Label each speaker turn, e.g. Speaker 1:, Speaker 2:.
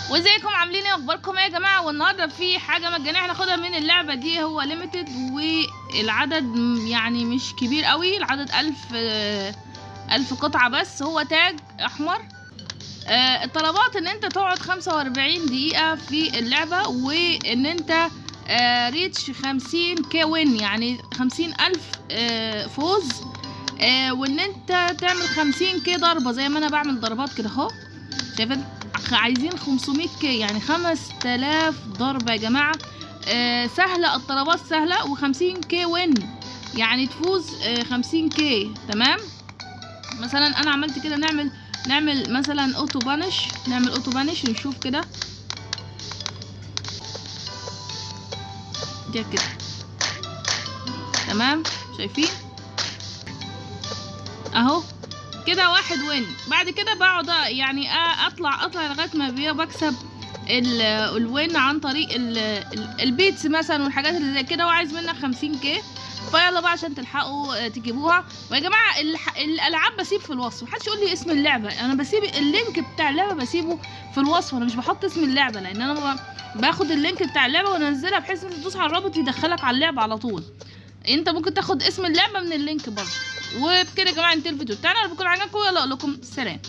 Speaker 1: وازيكم عاملين ايه؟ اخباركم ايه يا جماعه؟ والنهارده في حاجه مجانيه هناخدها من اللعبه دي. هو ليميتد والعدد يعني مش كبير قوي، العدد 1000 قطعه بس. هو تاج احمر. الطلبات ان انت تقعد 45 دقيقه في اللعبه، وان انت ريتش 50K وين، يعني 50,000 فوز. وان انت تعمل 50K ضربه زي ما انا بعمل ضربات كده اهو. شايفين؟ عايزين 500K يعني 5000 ضربة يا جماعة. سهلة، الطلبات سهلة، و50K وين يعني تفوز 50K. تمام. مثلا انا عملت كده، نعمل مثلا اوتو بانش، نعمل اوتو بانش نشوف كده كده. تمام، شايفين اهو كده واحد وين. بعد كده بقعد يعني اطلع لغايه ما بكسب الوين عن طريق البيتس مثلا والحاجات اللي زي كده، وعايز منك 50K. فيلا بقى عشان تلحقوا تجيبوها. ويا جماعه الالعاب بسيب في الوصف، محدش يقول لي اسم اللعبه، انا بسيب اللينك بتاع اللعبه بسيبه في الوصف. انا مش بحط اسم اللعبه، لان انا باخد اللينك بتاع اللعبه وانزلها بحيث ان تدوس على الرابط يدخلك على اللعبه على طول. انت ممكن تاخد اسم اللعبه من اللينك برضه. وبكده يا جماعه انتهى الفيديو بتاعنا. انا بكون عجبكم، يلا اقول لكم سلام.